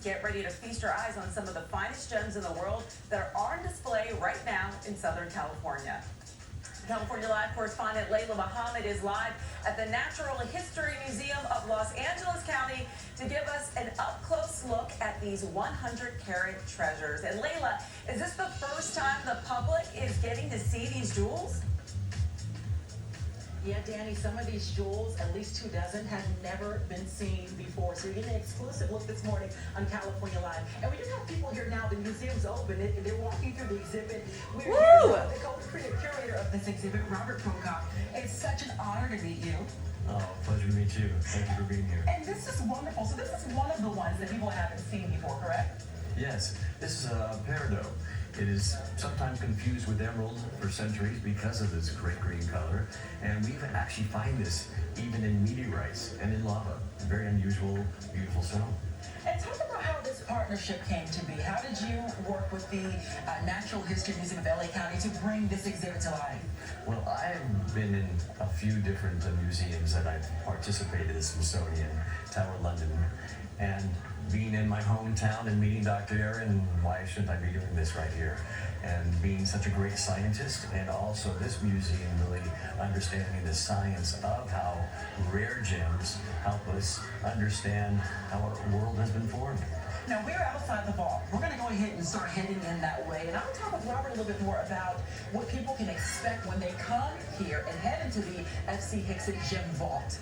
Get ready to feast your eyes on some of the finest gems in the world that are on display right now in Southern California. California Live correspondent Layla Muhammad is live at the Natural History Museum of Los Angeles County to give us an up-close look at these 100-carat treasures. And Layla, is this the first time the public is getting to see these jewels? Yeah, Danny, some of these jewels, at least 2 dozen, have never been seen before. So you're getting an exclusive look this morning on California Live. And we do have people here now. The museum's open. They're walking through the exhibit. We're here with the co-curator of this exhibit, Robert Pocock. It's such an honor to meet you. Oh, pleasure to meet you. Thank you for being here. And this is wonderful. So this is one of the ones that people haven't seen before, correct? Yes, this is a peridot. It is sometimes confused with emerald for centuries because of this great green color. And we even actually find this even in meteorites and in lava. Very unusual, beautiful stone. And talk about how this partnership came to be. How did you work with the Natural History Museum of LA County to bring this exhibit to life? Well, I've been in a few different museums that I've participated in, the Smithsonian, Tower London, and being in my hometown and meeting Dr. Aaron, why shouldn't I be doing this right here? And being such a great scientist, and also this museum really understanding the science of how rare gems help us understand how our world has been formed. Now, we're outside the vault. We're going to go ahead and start heading in that way. And I'll talk with Robert a little bit more about what people can expect when they come here and head into the F.C. Hickson Gem Vault.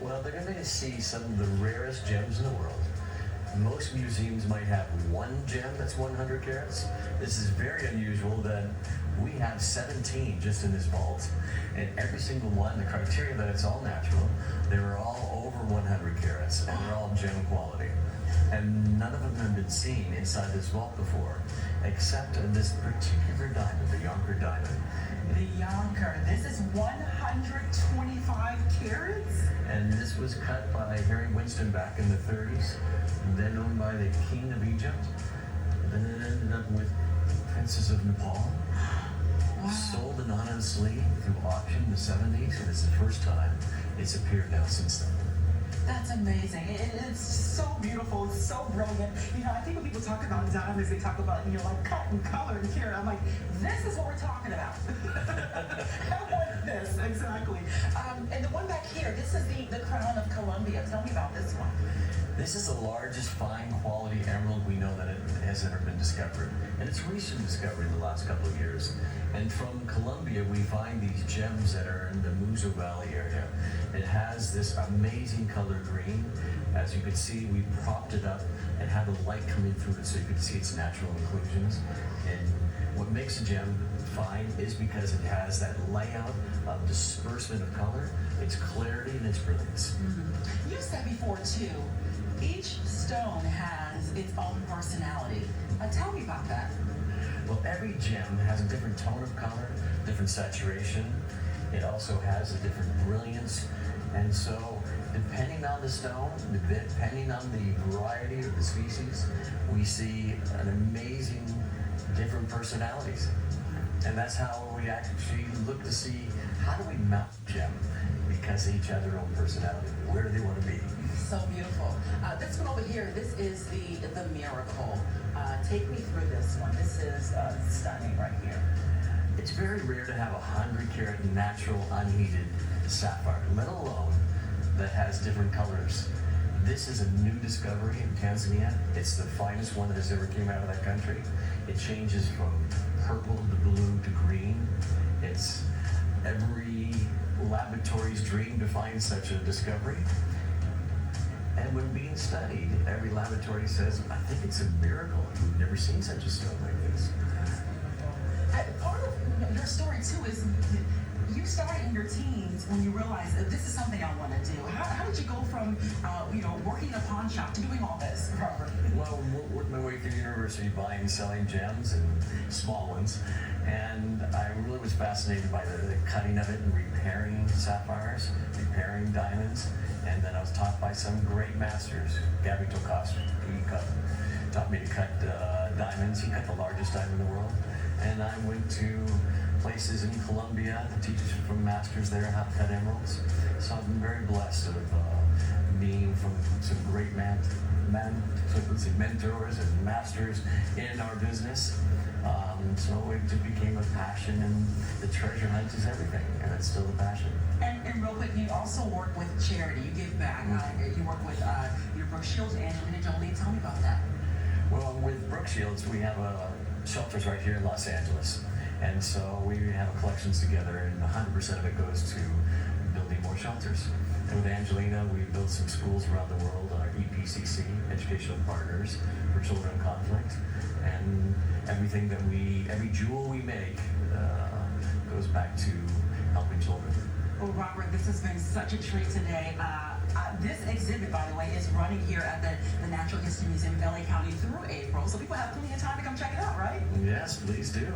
Well, they're going to see some of the rarest gems in the world. Most museums might have one gem that's 100 carats. This is very unusual that we have 17 just in this vault. And every single one, the criteria that it's all natural, they're all over 100 carats and they're all gem quality. And none of them have been seen inside this vault before, except this particular diamond, the Yonker diamond. The Yonker, this is 125 carats? And this was cut by Harry Winston back in the 30s, then owned by the King of Egypt. Then it ended up with Princes of Nepal. Wow. Sold anonymously through auction in the 70s, and it's the first time it's appeared now since then. That's amazing. It's so beautiful. It's so brilliant. You know, I think when people talk about diamonds, they talk about, like cut and color and carat. I'm like, this is what we're talking about. I want this, exactly. And the one back here, this is the Crown of Columbia. Tell me about this one. This is the largest fine quality emerald we know that it has ever been discovered. And it's recent discovery in the last couple of years. And from Colombia, we find these gems that are in the Muzo Valley area. It has this amazing color green. As you can see, we propped it up and had the light come in through it so you can see its natural inclusions. And what makes a gem fine is because it has that layout of disbursement of color, its clarity, and its brilliance. Mm-hmm. You said before, too, each stone has its own personality. Tell me about that. Well, every gem has a different tone of color, different saturation. It also has a different brilliance. And so, depending on the stone, depending on the variety of the species, we see an amazing different personalities. And that's how we actually look to see how do we mount a gem because they each have their own personality. Where do they want to be? So beautiful. This one over here, this is the miracle. Take me through this one. This is stunning right here. It's very rare to have 100-carat natural unheated sapphire, let alone that has different colors. This is a new discovery in Tanzania. It's the finest one that has ever came out of that country. It changes from purple to blue to green. It's every laboratory's dream to find such a discovery. And when being studied, every laboratory says, I think it's a miracle. We've never seen such a stone like this. Part of your story, too, is you started in your teens when you realized that this is something I want to do. How did you go from, working in a pawn shop to doing all this, Robert? Well, worked my way through university, buying and selling gems and small ones. And I really was fascinated by the cutting of it and repairing sapphires, repairing diamonds. And then I was taught by some great masters. Gabby Tokas, he taught me to cut diamonds. He cut the largest diamond in the world. And I went to places in Colombia to teach from masters there how to cut emeralds. So I've been very blessed of being from some great mentors and masters in our business. So it just became a passion, and the treasure hunt is everything, and it's still a passion. And real quick, you also work with charity. You give back. You work with your Brooke Shields and Angelina Jolie. Tell me about that. Well, with Brooke Shields, we have shelters right here in Los Angeles. And so we have collections together, and 100% of it goes to building more shelters. And with Angelina, we built some schools around the world, our EPCC, Educational Partners for Children in Conflict. And everything every jewel we make goes back to helping children. Well, Robert, this has been such a treat today. This exhibit, by the way, is running here at the Natural History Museum in LA County through April, so people have plenty of time to come check it out, right? Yes, please do.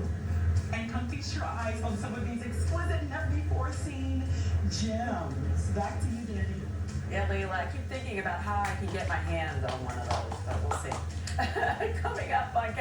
And come feast your eyes on some of these exquisite, never-before-seen gems. Back to you, Danny. Yeah, Layla, I keep thinking about how I can get my hands on one of those, but we'll see. Coming up on